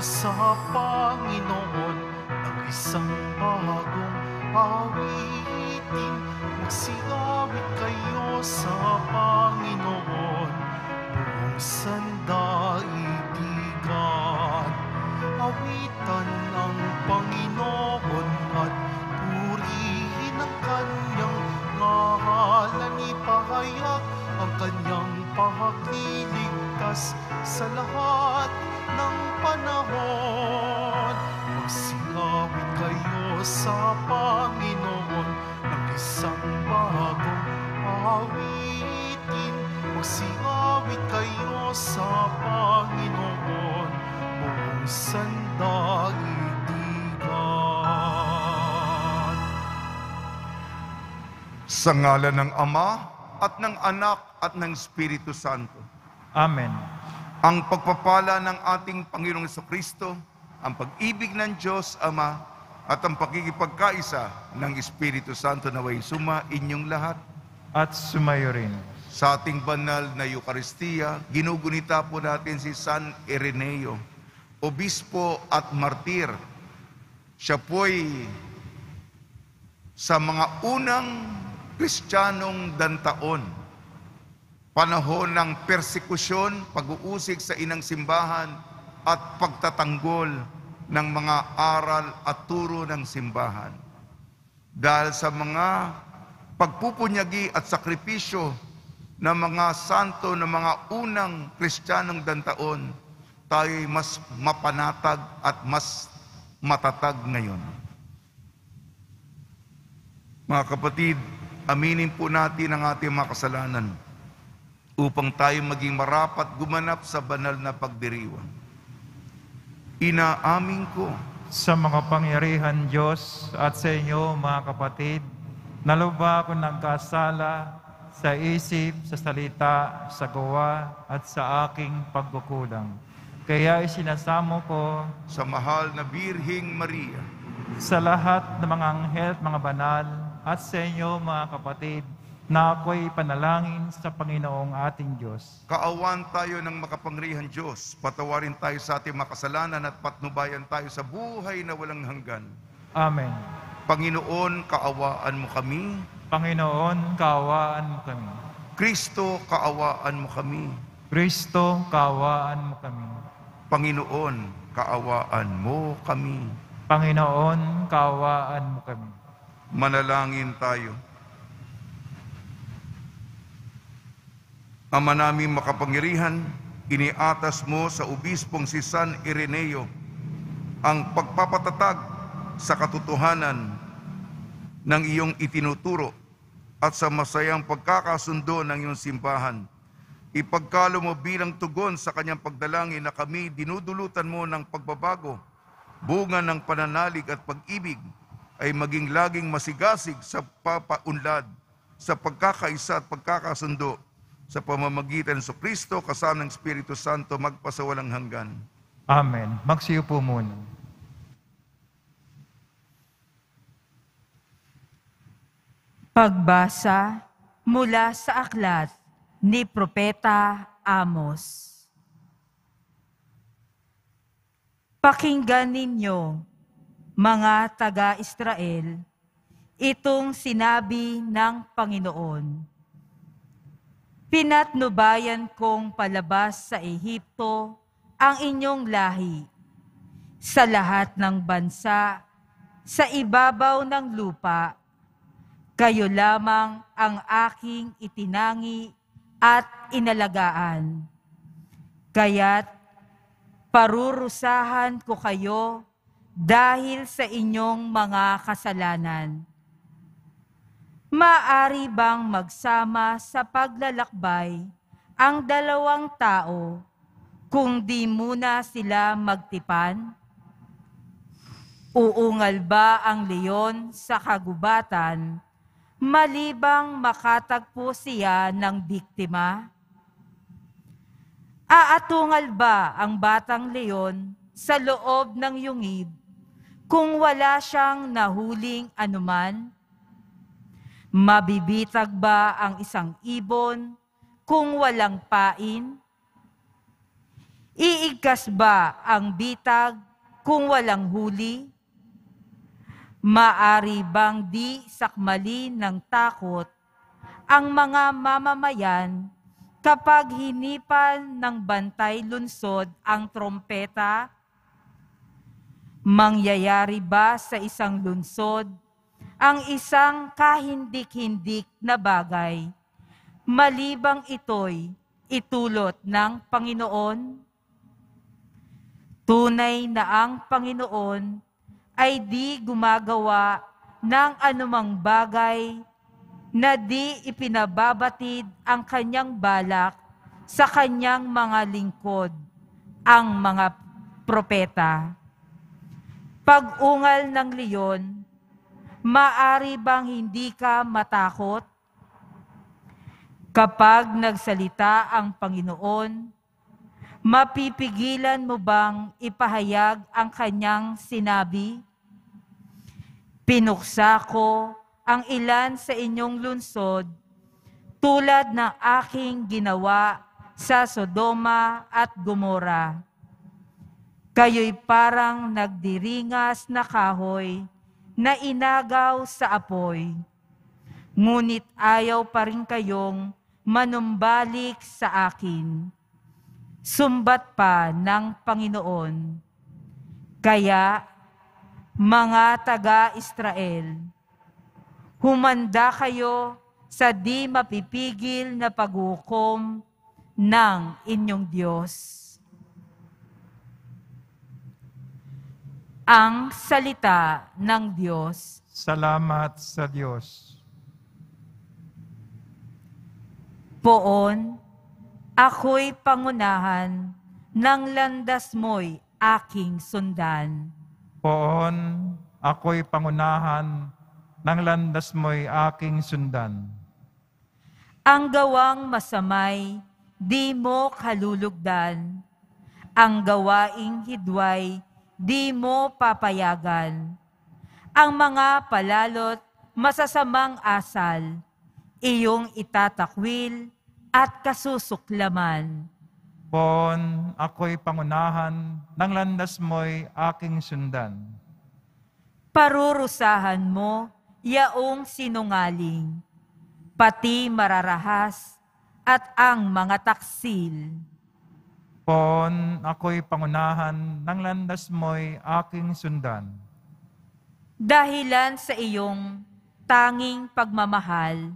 sa Panginoon ng isang bagong awitin. Magsiawit kayo sa Panginoon, buong sandaigdigan. Awitan ang Panginoon at purihin ang kanyang ngalan. Ipahayag ang kanyang pagliligtas sa lahat ng panahon. Magsiawit kayo sa Panginoon ng isang bagong awitin. Magsiawit kayo sa Panginoon, buong sandaigdigan. Sa ngalan ng Ama at ng Anak at ng Espiritu Santo. Amen. Ang pagpapala ng ating Panginoong Jesucristo, ang pag-ibig ng Diyos Ama, at ang pakikipagkaisa ng Espiritu Santo naway suma inyong lahat. At sumayo rin. Sa ating banal na Eucharistia, ginugunita po natin si San Ireneo, obispo at martir. Siya po'y sa mga unang Kristiyanong dantaon, panahon ng persekusyon, pag-uusig sa inang simbahan at pagtatanggol ng mga aral at turo ng simbahan. Dahil sa mga pagpupunyagi at sakripisyo ng mga santo ng mga unang Kristiyanong dantaon, tayo'y mas mapanatag at mas matatag ngayon. Mga kapatid, aminin po natin ang ating mga kasalanan upang tayo maging marapat gumanap sa banal na pagdiriwang. Inaamin ko Sa makapangyarihan Diyos at sa inyo mga kapatid, naluba ako ng kasala sa isip, sa salita, sa gawa at sa aking pagkukulang. Kaya isinasamo ko sa mahal na Birheng Maria, sa lahat ng mga anghel at mga banal at sa inyo mga kapatid, na ako'y panalangin sa Panginoong ating Diyos. kaawan tayo ng makapangyarihan Diyos, patawarin tayo sa ating makasalanan at patnubayan tayo sa buhay na walang hanggan. Amen. Panginoon, kaawaan mo kami. Panginoon, kaawaan mo kami. Kristo, kaawaan mo kami. Kristo, kaawaan mo kami. Panginoon, kaawaan mo kami. Panginoon, kaawaan mo kami. Manalangin tayo. Ama naming makapangyarihan, iniatas mo sa obispong si San Ireneo ang pagpapatatag sa katotohanan ng iyong itinuturo at sa masayang pagkakasundo ng iyong simbahan. Ipagkalo mo bilang tugon sa kanyang pagdalangin na kami dinudulutan mo ng pagbabago, bunga ng pananalig at pag-ibig ay maging laging masigasig sa papaunlad, sa pagkakaisa at pagkakasundo, sa pamamagitan ng Kristo kasama ng Espiritu Santo magpasawalang hanggan. Amen. Magsiyo po muna. Pagbasa mula sa aklat ni Propeta Amos. Pakinggan ninyo, mga taga-Israel, itong sinabi ng Panginoon. Pinatnubayan kong palabas sa Ehipto ang inyong lahi, sa lahat ng bansa, sa ibabaw ng lupa. Kayo lamang ang aking itinangi at inalagaan. Kaya't parurusahan ko kayo dahil sa inyong mga kasalanan. Maaari bang magsama sa paglalakbay ang dalawang tao kung di muna sila magtipan? Uungal ba ang leon sa kagubatan, malibang makatagpo siya ng biktima? Aatungal ba ang batang leon sa loob ng yungib kung wala siyang nahuling anuman? Mabibitag ba ang isang ibon kung walang pain? Iigkas ba ang bitag kung walang huli? Maari bang di sakmali ng takot ang mga mamamayan kapag hinipan ng bantay lunsod ang trompeta? Mangyayari ba sa isang lunsod ang isang kahindik-hindik na bagay, malibang ito'y itulot ng Panginoon? Tunay na ang Panginoon ay di gumagawa ng anumang bagay na di ipinababatid ang kanyang balak sa kanyang mga lingkod, ang mga propeta. Pag-ungal ng leon, maari bang hindi ka matakot? Kapag nagsalita ang Panginoon, mapipigilan mo bang ipahayag ang kanyang sinabi? Pinuksa ko ang ilan sa inyong lunsod tulad ng aking ginawa sa Sodoma at Gomora. Kayo'y parang nagdiringas na kahoy na inagaw sa apoy. Ngunit ayaw pa rin kayong manumbalik sa akin. Sumbat pa ng Panginoon. Kaya, mga taga-Israel, humanda kayo sa di mapipigil na paghukom ng inyong Diyos. Ang salita ng Diyos. Salamat sa Diyos. Poon, ako'y pangunahan, ng landas mo'y aking sundan. Poon, ako'y pangunahan, ng landas mo'y aking sundan. Ang gawang masamay, di mo kalulugdan. Ang gawaing hidway, di mo papayagan. Ang mga palalot, masasamang asal, iyong itatakwil at kasusuklaman. Poon, ako'y pangunahan, ng landas mo'y aking sundan. Parurusahan mo, yaong sinungaling, pati mararahas at ang mga taksil. Poon, ako'y pangunahan, ng landas mo'y aking sundan. Dahilan sa iyong tanging pagmamahal,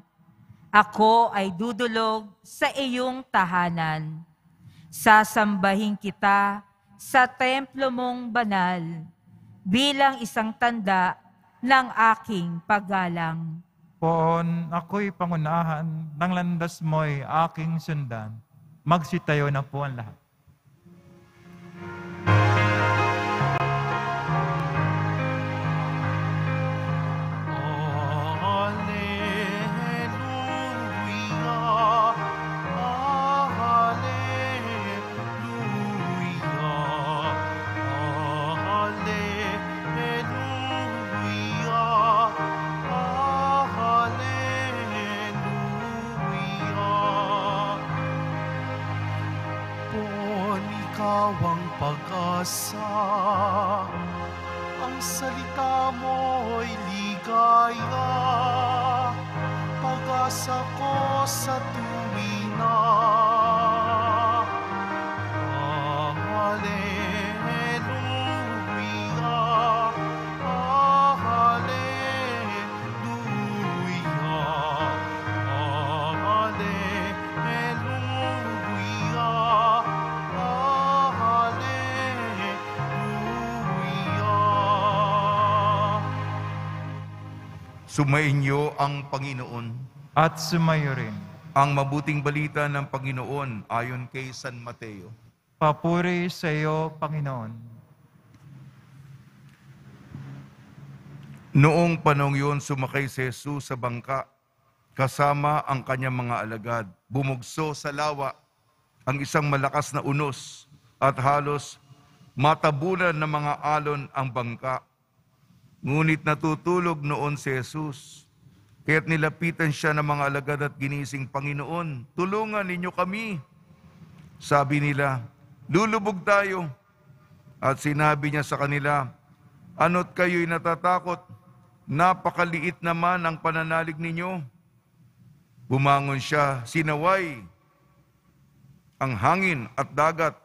ako ay dudulog sa iyong tahanan. Sasambahin kita sa templo mong banal bilang isang tanda ng aking paggalang. Poon, ako'y pangunahan, ng landas mo'y aking sundan. Magsitayo na po ang lahat. Ikaw ang pag-asa, ang salita mo'y ligaya, pag-asa ko sa tuwina. Hallelujah, Sumainyo ang Panginoon. At sumayo rin. Ang mabuting balita ng Panginoon ayon kay San Mateo. Papuri sa iyo, Panginoon. Noong panahon yun, sumakay si Jesus sa bangka, kasama ang kanyang mga alagad. Bumugso sa lawa ang isang malakas na unos at halos matabunan ng mga alon ang bangka. Ngunit natutulog noon si Jesus, kaya't nilapitan siya ng mga alagad at ginising, Panginoon, tulungan ninyo kami. Sabi nila, lulubog tayo. At sinabi niya sa kanila, ano't kayo'y natatakot? Napakaliit naman ang pananalig ninyo. Bumangon siya, sinaway ang hangin at dagat,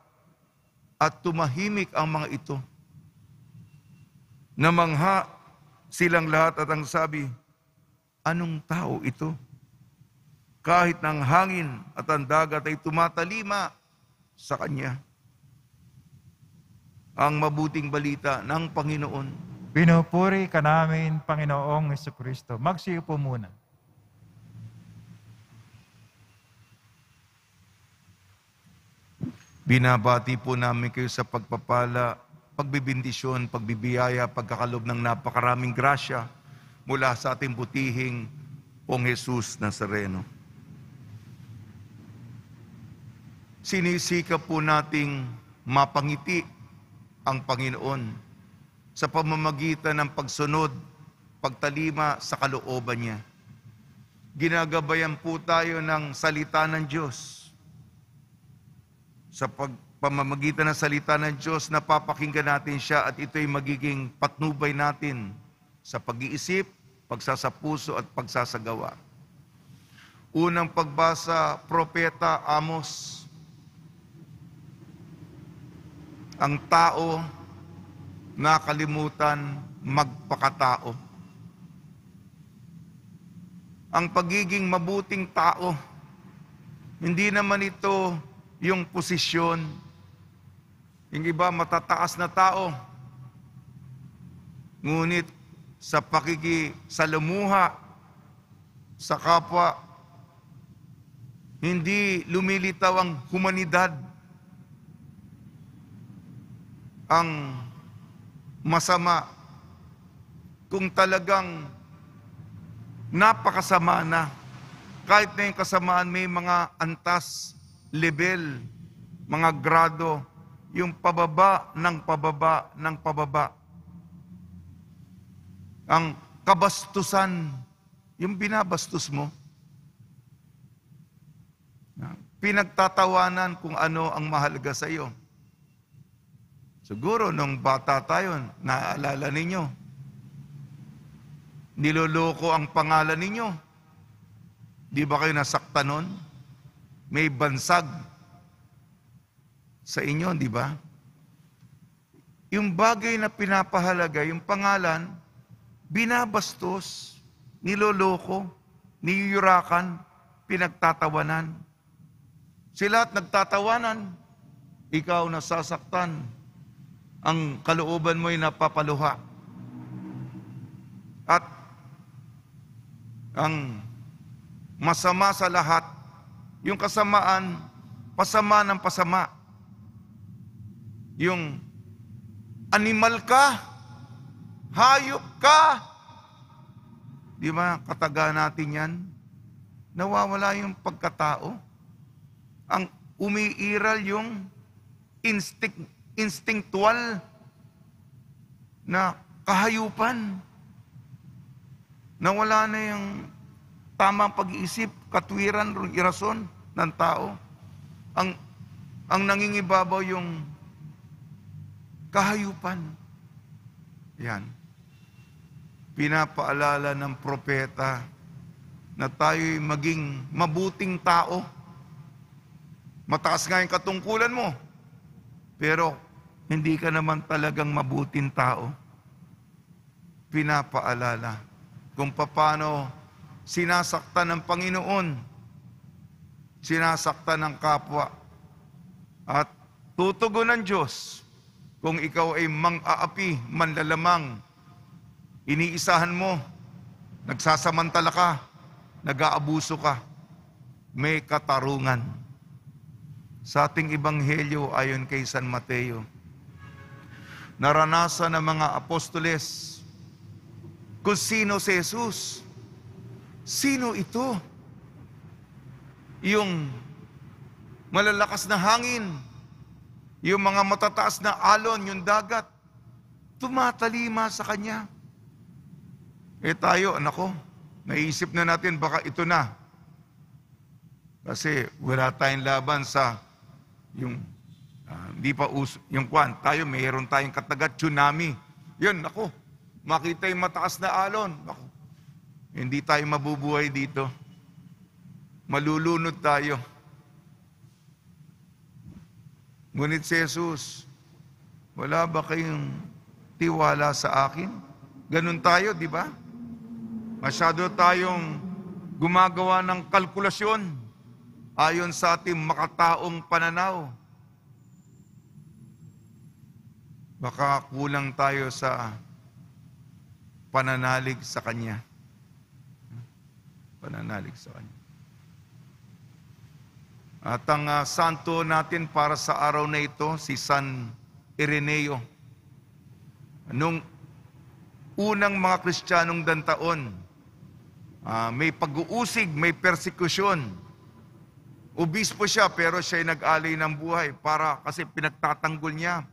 at tumahimik ang mga ito. Namangha silang lahat at ang sabi, anong tao ito? Kahit ng hangin at ang dagat ay tumatalima sa kanya. Ang mabuting balita ng Panginoon. Pinupuri ka namin, Panginoong Jesucristo. Magsiupo muna. Binabati po namin kayo sa pagpapala, pagbibindisyon, pagbibiyaya, pagkakalob ng napakaraming grasya mula sa ating butihing Pong Jesus Nazareno. Sinisika po nating mapangiti ang Panginoon sa pamamagitan ng pagsunod, pagtalima sa kalooban niya. Ginagabayan po tayo ng salita ng Diyos. Sa pamamagitan ng salita ng Diyos, napapakinggan natin siya at ito'y magiging patnubay natin sa pag-iisip, pagsasapuso at pagsasagawa. Unang pagbasa, Propeta Amos. Ang tao nakalimutan magpakatao. Ang pagiging mabuting tao, hindi naman ito yung posisyon. Yung iba matataas na tao. Ngunit sa pakikisalamuha sa kapwa, hindi lumilitaw ang humanidad. Ang masama, kung talagang napakasama na, kahit na yung kasamaan may mga antas, level, mga grado, yung pababa ng pababa ng pababa. Ang kabastusan, yung binabastos mo. Pinagtatawanan kung ano ang mahalaga sa iyo. Siguro nung bata tayo, naaalala ninyo, niloloko ang pangalan ninyo. Di ba kayo nasaktan nun? May bansag sa inyo, di ba? Yung bagay na pinapahalaga, yung pangalan, binabastos, niloloko, niyuyurakan, pinagtatawanan. Sila at nagtatawanan, ikaw nasasaktan, ang kalooban mo'y napapaluha. At ang masama sa lahat, yung kasamaan, pasama ng pasama. Yung animal ka, hayop ka. Di ba, kataga natin yan? Nawawala yung pagkatao. Ang umiiral yung instinctual na kahayupan. Nawala na yung tamang pag-iisip, katwiran, irason ng tao. Ang nangingibabaw yung kahayupan. Yan. Pinapaalala ng propeta na tayo'y maging mabuting tao. Mataas nga yung katungkulan mo, pero hindi ka naman talagang mabuting tao. Pinapaalala kung paano sinasaktan ng Panginoon, sinasaktan ng kapwa, at tutugon ng Diyos kung ikaw ay mang-aapi, manlalamang, iniisahan mo, nagsasamantala ka, nag-aabuso ka, may katarungan. Sa ating ebanghelyo ayon kay San Mateo, naranasan ng mga apostoles kung sino si Jesus. Sino ito? Yung malalakas na hangin, yung mga matataas na alon, yung dagat, tumatalima sa Kanya. Tayo, anak ko, naisip na natin baka ito na. Kasi wala tayong laban sa yung Hindi pa yung kwan. Tayo, mayroon tayong katagat tsunami. Yun, ako, makita yung mataas na alon. Ako, hindi tayo mabubuhay dito. Malulunod tayo. Ngunit si Jesus, wala ba kayong tiwala sa akin? Ganun tayo, di ba? Masyado tayong gumagawa ng kalkulasyon ayon sa ating makataong pananaw. Baka kulang tayo sa pananalig sa Kanya. Pananalig sa Kanya. At ang santo natin para sa araw na ito, si San Ireneo. Nung unang mga Kristiyanong dantaon, may pag-uusig, may persekusyon. Obispo siya, pero siya'y nag-alay ng buhay kasi pinagtatanggol niya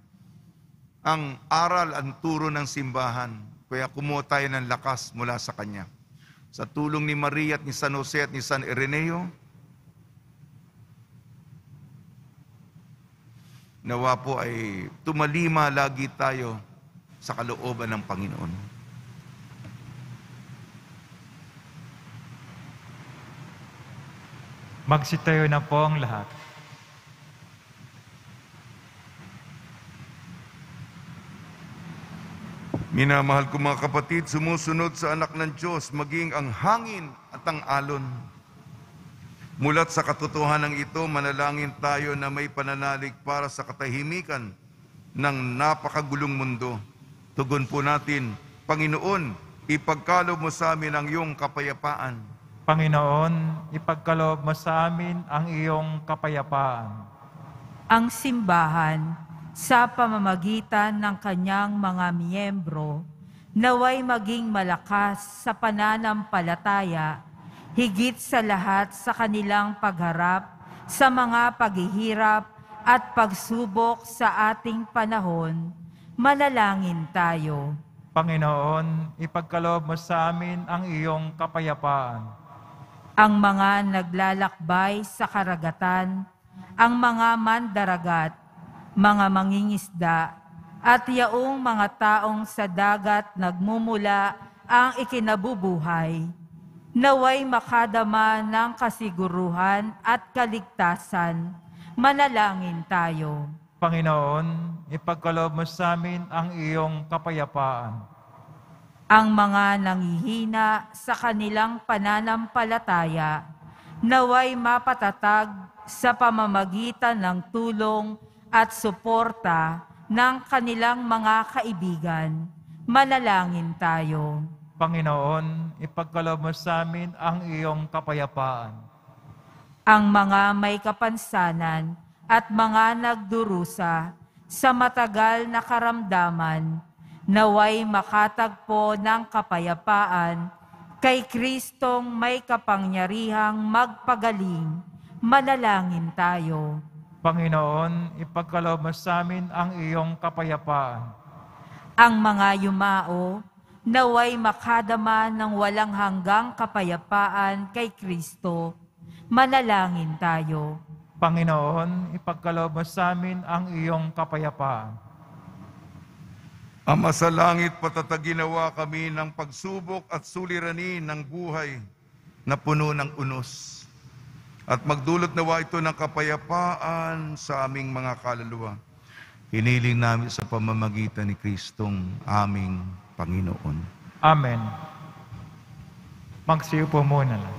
ang aral, ang turo ng simbahan. Kaya kumuha tayo ng lakas mula sa kanya. Sa tulong ni Maria at ni San Jose at ni San Ireneo, nawa po ay tumalima lagi tayo sa kalooban ng Panginoon. Magsitayo na po ang lahat. Minamahal ko mga kapatid, sumusunod sa anak ng Diyos, maging ang hangin at ang alon. Mulat sa katotohanan ito, manalangin tayo na may pananalig para sa katahimikan ng napakagulong mundo. Tugon po natin, Panginoon, ipagkaloob mo sa amin ang iyong kapayapaan. Panginoon, ipagkaloob mo sa amin ang iyong kapayapaan. Ang simbahan, sa pamamagitan ng kanyang mga miyembro, naway maging malakas sa pananampalataya, higit sa lahat sa kanilang pagharap sa mga paghihirap at pagsubok sa ating panahon. Manalangin tayo. Panginoon, ipagkaloob mo sa amin ang iyong kapayapaan. Ang mga naglalakbay sa karagatan, ang mga mandaragat, mga mangingisda, at yaong mga taong sa dagat nagmumula ang ikinabubuhay, naway makadama ng kasiguruhan at kaligtasan. Manalangin tayo. Panginoon, ipagkaloob mo sa amin ang iyong kapayapaan. Ang mga nanghihina sa kanilang pananampalataya, naway mapatatag sa pamamagitan ng tulong at suporta ng kanilang mga kaibigan. Manalangin tayo. Panginoon, ipagkaloob mo sa amin ang iyong kapayapaan. Ang mga may kapansanan at mga nagdurusa sa matagal na karamdaman, naway makatagpo ng kapayapaan kay Kristong may kapangyarihang magpagaling. Manalangin tayo. Panginoon, ipagkaloob mo sa amin ang iyong kapayapaan. Ang mga yumao, naway makadama ng walang hanggang kapayapaan kay Kristo. Manalangin tayo. Panginoon, ipagkaloob mo sa amin ang iyong kapayapaan. Ama sa langit, patataginawa kami ng pagsubok at suliranin ng buhay na puno ng unos. At magdulot nawa ito ng kapayapaan sa aming mga kaluluwa. Hiniling namin sa pamamagitan ni Kristong aming Panginoon. Amen. Magsiupo muna lang.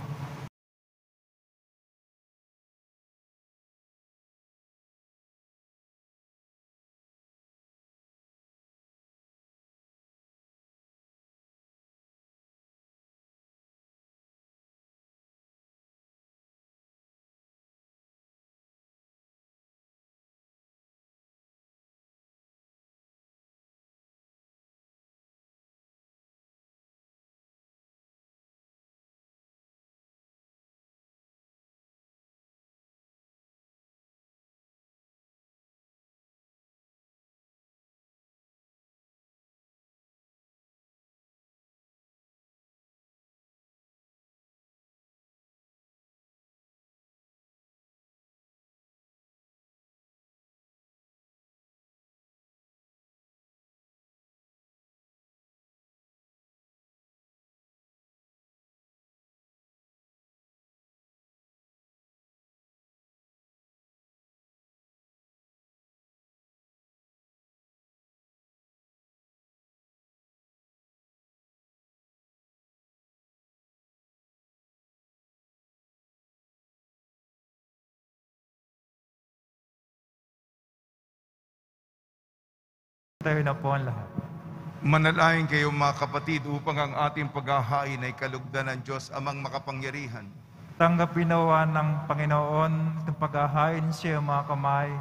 Tayo na po ang lahat. Manalangin kayo mga kapatid upang ang ating paghahain ay kalugdan ng Diyos amang makapangyarihan. Tanggapin nawa ng Panginoon itong paghahain sa iyong mga kamay,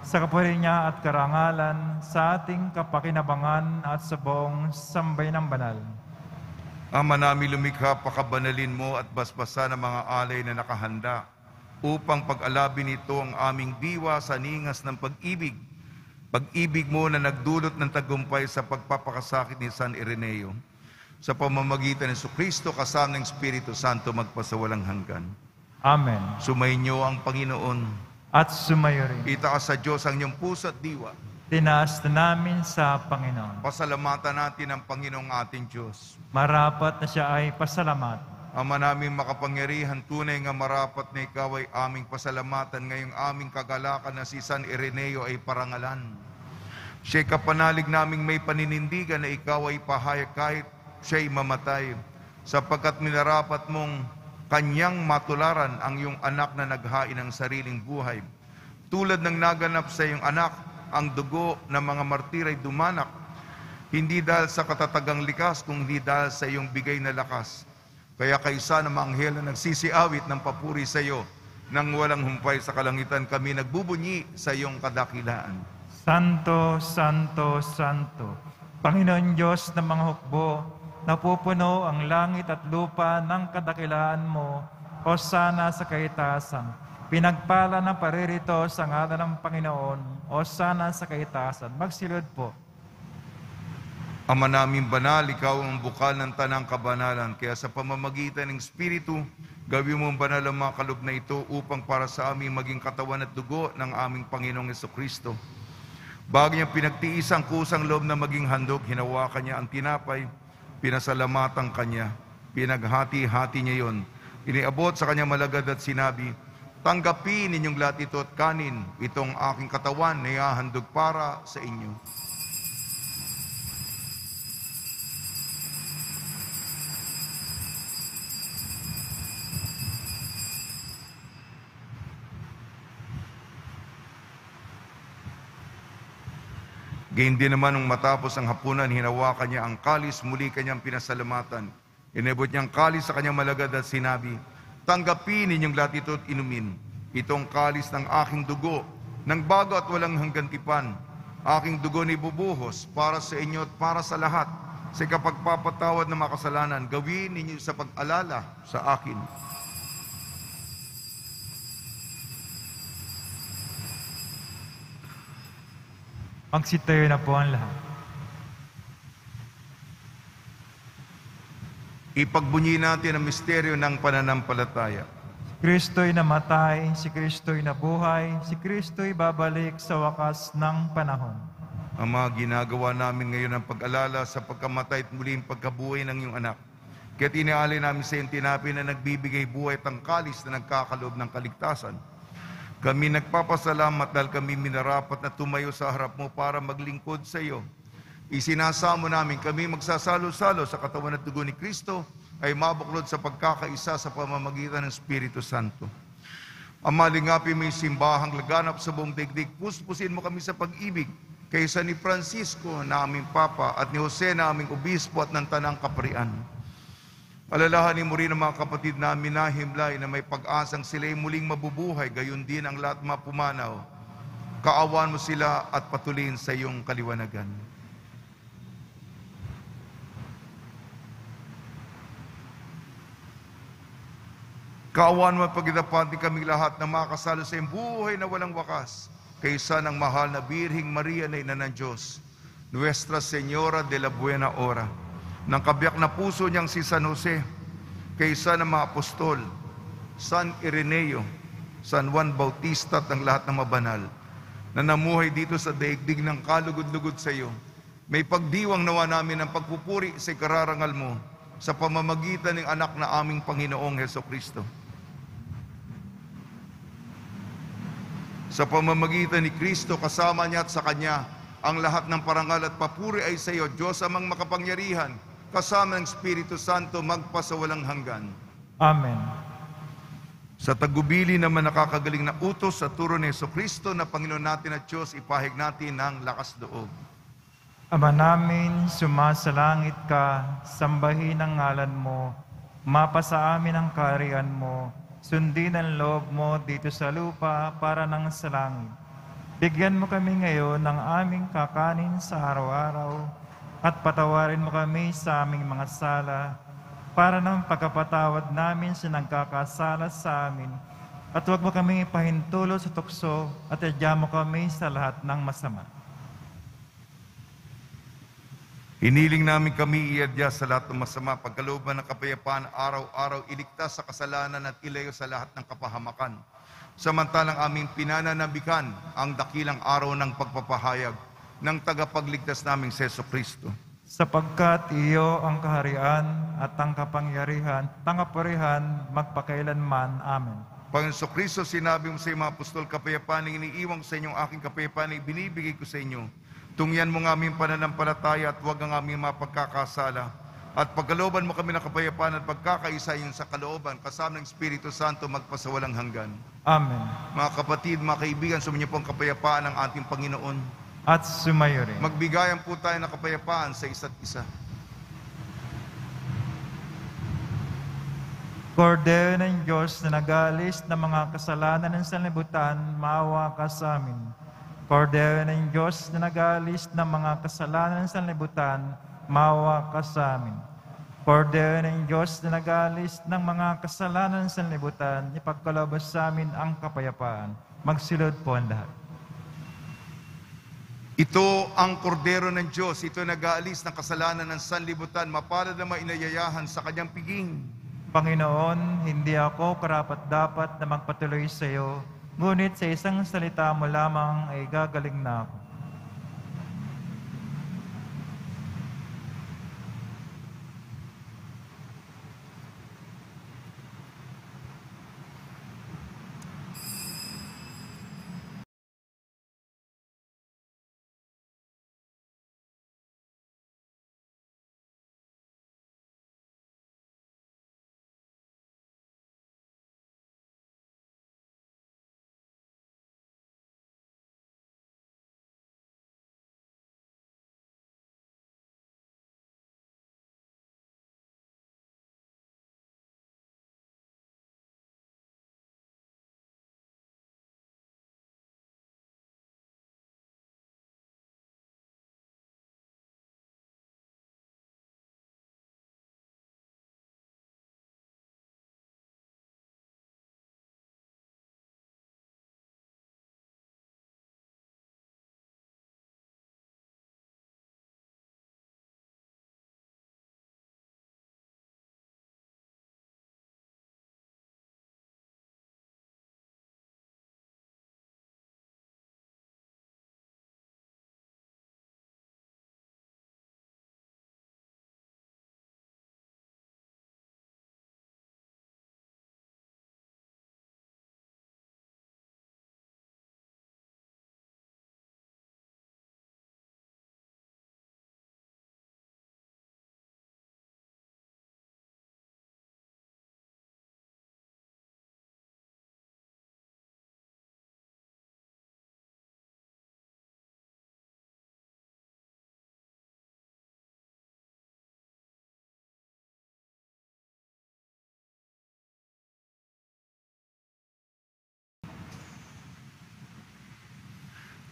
sa kapuri niya at karangalan, sa ating kapakinabangan at sa buong sambay ng banal. Ama namin lumikha, pakabanalin mo at basbasan ang mga alay na nakahanda upang pag-alabin ito ang aming diwa sa ningas ng pag-ibig. Pag-ibig mo na nagdulot ng tagumpay sa pagpapakasakit ni San Ireneo. Sa pamamagitan ng Kristo kasama ng Espiritu Santo magpasawalang hanggan. Amen. Sumainyo ang Panginoon. At sumayo rin. Itaas sa Diyos ang iyong puso at diwa. Tinaas na namin sa Panginoon. Pasalamatan natin ang Panginoong ating Diyos. Marapat na siya ay pasalamat. Ama namin makapangyarihan, tunay nga marapat na ikaw ay aming pasalamatan ngayong aming kagalakan na si San Ireneo ay parangalan. Siya'y kapanalig naming may paninindigan na ikaw ay pahayag kahit siya'y mamatay, sapagkat minarapat mong kanyang matularan ang iyong anak na naghain ng sariling buhay. Tulad ng naganap sa iyong anak, ang dugo ng mga martir ay dumanak, hindi dahil sa katatagang likas, kundi dahil sa iyong bigay na lakas. Kaya kaysa ng mga anghel na nagsisiawit ng papuri sa iyo, nang walang humpay sa kalangitan kami nagbubunyi sa iyong kadakilaan. Santo, Santo, Santo, Panginoon Diyos ng mga hukbo, napupuno ang langit at lupa ng kadakilaan mo, Hosana sa kaitaasan. Pinagpala ng paririto sa ngalan ng Panginoon, Hosana sa kaitaasan. Magsilod po. Ama namin banal, ikaw ang bukal ng tanang kabanalan, kaya sa pamamagitan ng Espiritu, gawin mo banal ang mga kaloob na ito upang para sa aming maging katawan at dugo ng aming Panginoong Jesucristo. Bago niyang pinagtiis ang kusang loob na maging handog, hinawakan niya ang tinapay, pinasalamatan kanya, pinaghati-hati niya yon. Iniabot sa kanya malagad at sinabi, tanggapin ninyong lahat ito at kanin, itong aking katawan na ihahandog para sa inyo. Gayun din naman nung matapos ang hapunan, hinawakan niya ang kalis, muli kanyang pinasalamatan. Inabot niyang kalis sa kanyang malagad at sinabi, tanggapin ninyong lahat ito at inumin. Itong kalis ng aking dugo, ng bago at walang hanggang tipan. Aking dugo ni bubuhos para sa inyo at para sa lahat. Sa kapagpapatawad ng mga kasalanan, gawin ninyo sa pag-alala sa akin. Magsitayo na po ang lahat. Ipagbunyi natin ang misteryo ng pananampalataya. Si Kristo'y namatay, si Kristo'y nabuhay, si Kristo'y babalik sa wakas ng panahon. Ama, ginagawa namin ngayon ang pag-alala sa pagkamatay at muling pagkabuhay ng iyong anak. Kaya't inialay namin sa iyong tinapay na nagbibigay buhay at ang kalis na nagkakaloob ng kaligtasan. Kami nagpapasalamat dahil kami minarapat na tumayo sa harap mo para maglingkod sa iyo. Isinasamo namin kami magsasalo-salo sa katawan at dugo ni Kristo ay mabuklod sa pagkakaisa sa pamamagitan ng Espiritu Santo. Ama, lingapin mo yung simbahang laganap sa buong daigdig. Puspusin mo kami sa pag-ibig kaysa ni Francisco na aming Papa at ni Jose na aming Obispo at ng Tanang Kaparian. Alalahanin mo rin ang mga kapatid namin na himlay na may pag-asang sila'y muling mabubuhay, gayon din ang lahat mapumanaw. Kaawan mo sila at patuloyin sa iyong kaliwanagan. Kaawan mo at pagkitapatin kaming lahat na makasalo sa iyong buhay na walang wakas, kaysa ng mahal na Birhing Maria na Ina ng Diyos, Nuestra Señora de la Buena Hora, ng kabiyak na puso niyang si San Jose, kaysa ng mga apostol, San Ireneo, San Juan Bautista at ang lahat ng mabanal, na namuhay dito sa daigdig ng kalugod-lugod sa iyo. May pagdiwang nawa namin ang pagpupuri sa kararangal mo sa pamamagitan ng anak na aming Panginoong Jesucristo. Sa pamamagitan ni Kristo, kasama niya at sa Kanya, ang lahat ng parangal at papuri ay sa iyo, Diyos amang makapangyarihan, kasama ng Espiritu Santo, magpasawalang hanggan. Amen. Sa tagubili naman nakakagaling na utos sa turo ni Jesucristo na Panginoon natin at Diyos, ipahig natin ang lakas loob. Ama namin, sumasalangit ka, sambahin ang ngalan mo, mapasa amin ang kaharian mo, sundin ang loob mo dito sa lupa para nang sa langit. Bigyan mo kami ngayon ng aming kakanin sa araw-araw at patawarin mo kami sa aming mga sala para ng pagkapatawad namin sa nagkakasala sa amin. At huwag mo kami ipahintulo sa tukso at adya mo kami sa lahat ng masama. Hiniling namin kami iadya sa lahat ng masama, pagkalooban ng kapayapaan, araw-araw iligtas sa kasalanan at ilayo sa lahat ng kapahamakan. Samantalang aming pinananabikan ang dakilang araw ng pagpapahayag ng tagapagligtas naming Seso Kristo. Sapagkat iyo ang kaharian at ang kapangyarihan, tangapurihan, magpakailanman. Amen. Panginoon Kristo, sinabi mo sa iyong mga apostol, kapayapaan ang iniiwan ko sa inyong aking kapayapaan ay binibigay ko sa inyo. Tungyan mo ng aming pananampalataya at huwag ang aming mapagkakasala. At pagkalooban mo kami ng kapayapaan at pagkakaisa yun sa kalooban, kasama ng Espiritu Santo magpasawalang hanggan. Amen. Mga kapatid, mga kaibigan, sumainyo po ang kapayapaan ng ating Panginoon. At sumayo rin. Magbigayan po tayo ng kapayapaan sa isa't isa. Kordero ng Diyos na nag-aalis ng mga kasalanan ng sanlibutan, maawa ka sa amin. Kordero ng Diyos na nag-aalis ng mga kasalanan ng sanlibutan, maawa ka sa amin. Kordero ng Diyos na nag-aalis ng mga kasalanan ng sanlibutan, ipagkaloob sa amin ang kapayapaan. Magsilod po ang lahat. Ito ang kordero ng Diyos, ito nag-aalis ng kasalanan ng sanlibutan, mapalad na mainayayahan sa kanyang piging. Panginoon, hindi ako karapat-dapat na magpatuloy sa iyo, ngunit sa isang salita mo lamang ay gagaling na ako.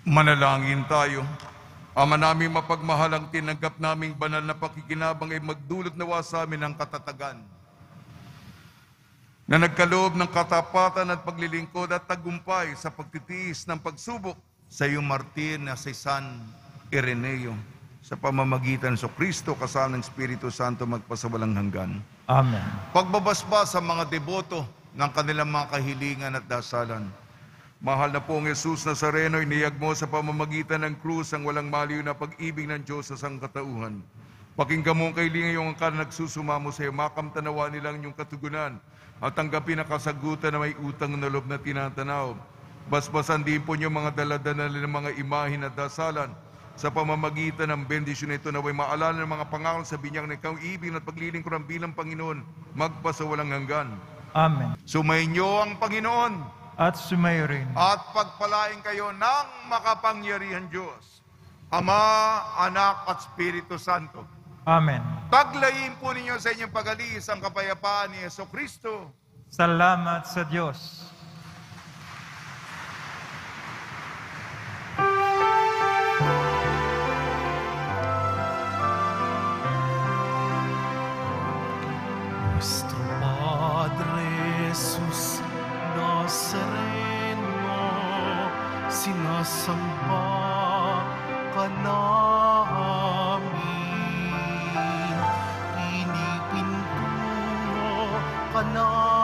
Manalangin tayo. Ama namin mapagmahalang, tinanggap naming banal na pakikinabang ay magdulot nawa sa amin ng katatagan na nagkaloob ng katapatan at paglilingkod at tagumpay sa pagtitiis ng pagsubok sa iyong martir na si San Ireneo, sa pamamagitan sa Kristo kasama ng Espiritu Santo magpasawalang hanggan. Amen. Pagbabasbas sa mga deboto ng kanilang mga kahilingan at dasalan. Mahal na pong Jesus Nazareno, iniyag mo sa pamamagitan ng krus ang walang maliw na pag-ibig ng Diyos sa sangkatauhan. Pakinggan mo ang kailingan yung ang nagsusumamo sa iyo, makamtanawa nilang yung katugunan at tanggapin ang kasagutan na may utang na loob na tinatanaw. Basbasan din po niyo mga daladala ng mga imahin at dasalan sa pamamagitan ng bendisyon nito na may maalala ng mga pangako sa binyag na ikaw ibig at paglilingkuran bilang Panginoon magpasawalang hanggan. Amen. Sumainyo ang Panginoon At sumayo rin. at pagpalain kayo ng makapangyarihan Diyos, Ama, Anak at Espiritu Santo. Amen. Paglayin po ninyo sa inyong pag-alis ang kapayapaan ni Jesucristo. Salamat sa Diyos. Nuestro Padre Jesus Nazareno, sinasamba ka namin, pinipintuho ka namin.